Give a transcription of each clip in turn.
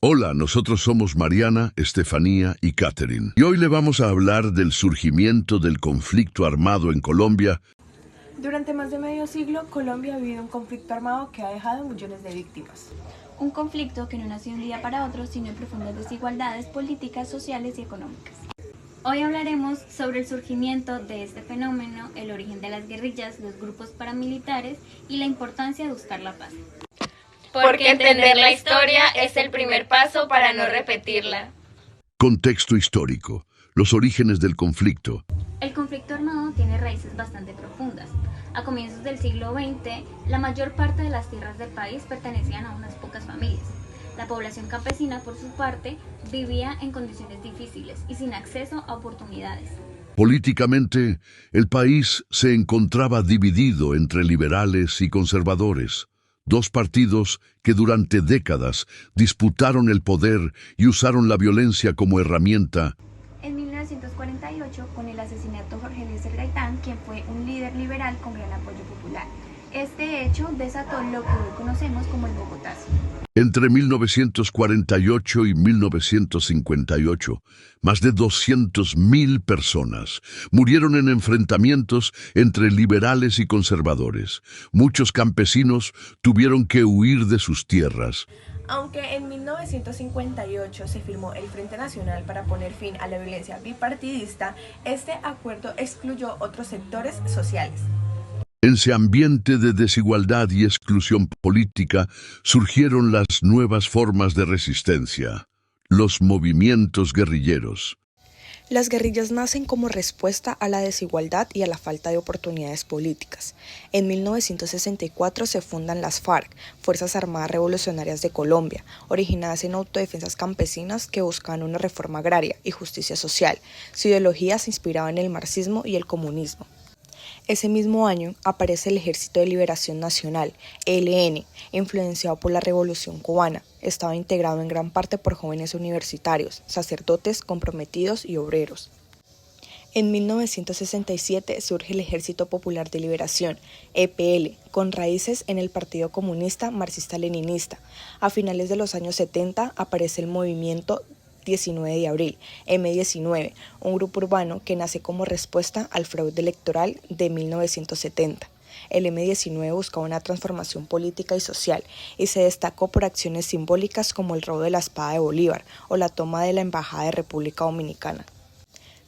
Hola, nosotros somos Mariana, Estefanía y Catherine. Y hoy le vamos a hablar del surgimiento del conflicto armado en Colombia. Durante más de medio siglo, Colombia ha vivido un conflicto armado que ha dejado millones de víctimas. Un conflicto que no nació de un día para otro, sino en profundas desigualdades políticas, sociales y económicas. Hoy hablaremos sobre el surgimiento de este fenómeno, el origen de las guerrillas, los grupos paramilitares y la importancia de buscar la paz. Porque entender la historia es el primer paso para no repetirla. Contexto histórico. Los orígenes del conflicto. El conflicto armado tiene raíces bastante profundas. A comienzos del siglo XX, la mayor parte de las tierras del país pertenecían a unas pocas familias. La población campesina, por su parte, vivía en condiciones difíciles y sin acceso a oportunidades. Políticamente, el país se encontraba dividido entre liberales y conservadores. Dos partidos que durante décadas disputaron el poder y usaron la violencia como herramienta. En 1948, con el asesinato de Jorge Eliezer Gaitán, quien fue un líder liberal con gran apoyo popular. Este hecho desató lo que hoy conocemos como el Bogotazo. Entre 1948 y 1958, más de 200.000 personas murieron en enfrentamientos entre liberales y conservadores. Muchos campesinos tuvieron que huir de sus tierras. Aunque en 1958 se firmó el Frente Nacional para poner fin a la violencia bipartidista, este acuerdo excluyó otros sectores sociales. En ese ambiente de desigualdad y exclusión política surgieron las nuevas formas de resistencia, los movimientos guerrilleros. Las guerrillas nacen como respuesta a la desigualdad y a la falta de oportunidades políticas. En 1964 se fundan las FARC, Fuerzas Armadas Revolucionarias de Colombia, originadas en autodefensas campesinas que buscaban una reforma agraria y justicia social. Su ideología se inspiraba en el marxismo y el comunismo. Ese mismo año aparece el Ejército de Liberación Nacional, ELN, influenciado por la Revolución Cubana. Estaba integrado en gran parte por jóvenes universitarios, sacerdotes, comprometidos y obreros. En 1967 surge el Ejército Popular de Liberación, EPL, con raíces en el Partido Comunista Marxista-Leninista. A finales de los años 70 aparece el movimiento 19 de abril, M19, un grupo urbano que nace como respuesta al fraude electoral de 1970. El M19 buscaba una transformación política y social y se destacó por acciones simbólicas como el robo de la espada de Bolívar o la toma de la Embajada de República Dominicana.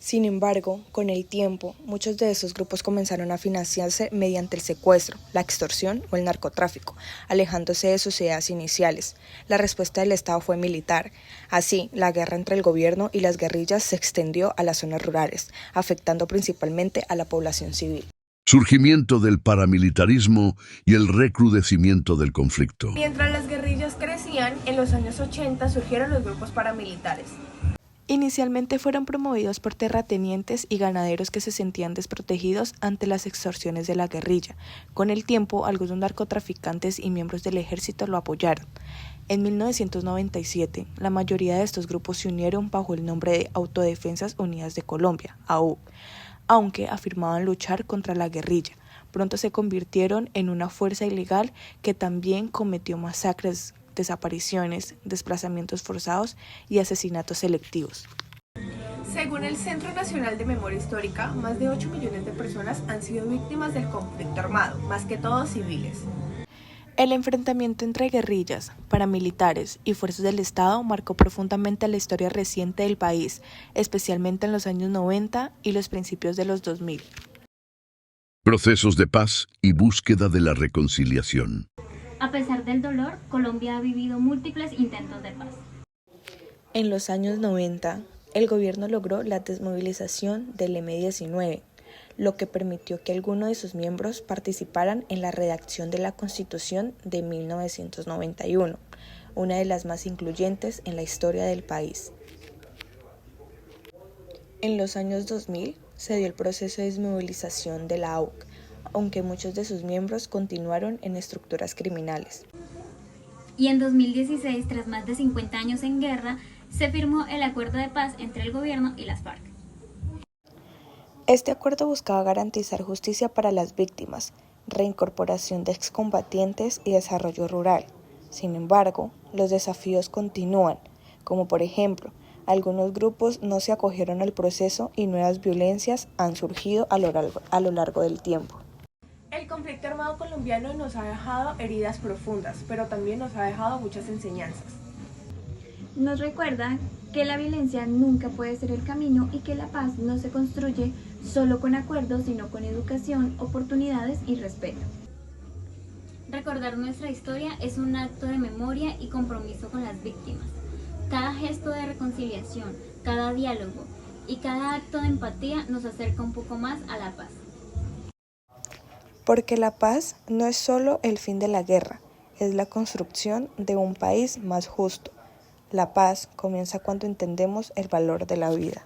Sin embargo, con el tiempo, muchos de esos grupos comenzaron a financiarse mediante el secuestro, la extorsión o el narcotráfico, alejándose de sus ideas iniciales. La respuesta del Estado fue militar. Así, la guerra entre el gobierno y las guerrillas se extendió a las zonas rurales, afectando principalmente a la población civil. Surgimiento del paramilitarismo y el recrudecimiento del conflicto. Mientras las guerrillas crecían, en los años 80 surgieron los grupos paramilitares. Inicialmente fueron promovidos por terratenientes y ganaderos que se sentían desprotegidos ante las extorsiones de la guerrilla. Con el tiempo, algunos narcotraficantes y miembros del ejército lo apoyaron. En 1997, la mayoría de estos grupos se unieron bajo el nombre de Autodefensas Unidas de Colombia, AU, aunque afirmaban luchar contra la guerrilla. Pronto se convirtieron en una fuerza ilegal que también cometió masacres, desapariciones, desplazamientos forzados y asesinatos selectivos. Según el Centro Nacional de Memoria Histórica, más de 8 millones de personas han sido víctimas del conflicto armado, más que todos civiles. El enfrentamiento entre guerrillas, paramilitares y fuerzas del Estado marcó profundamente la historia reciente del país, especialmente en los años 90 y los principios de los 2000. Procesos de paz y búsqueda de la reconciliación. A pesar del dolor, Colombia ha vivido múltiples intentos de paz. En los años 90, el gobierno logró la desmovilización del M19, lo que permitió que algunos de sus miembros participaran en la redacción de la Constitución de 1991, una de las más incluyentes en la historia del país. En los años 2000 se dio el proceso de desmovilización de la AUC, aunque muchos de sus miembros continuaron en estructuras criminales. Y en 2016, tras más de 50 años en guerra, se firmó el acuerdo de paz entre el gobierno y las FARC. Este acuerdo buscaba garantizar justicia para las víctimas, reincorporación de excombatientes y desarrollo rural. Sin embargo, los desafíos continúan, como por ejemplo, algunos grupos no se acogieron al proceso y nuevas violencias han surgido a lo largo del tiempo. El conflicto armado colombiano nos ha dejado heridas profundas, pero también nos ha dejado muchas enseñanzas. Nos recuerda que la violencia nunca puede ser el camino y que la paz no se construye solo con acuerdos, sino con educación, oportunidades y respeto. Recordar nuestra historia es un acto de memoria y compromiso con las víctimas. Cada gesto de reconciliación, cada diálogo y cada acto de empatía nos acerca un poco más a la paz. Porque la paz no es solo el fin de la guerra, es la construcción de un país más justo. La paz comienza cuando entendemos el valor de la vida.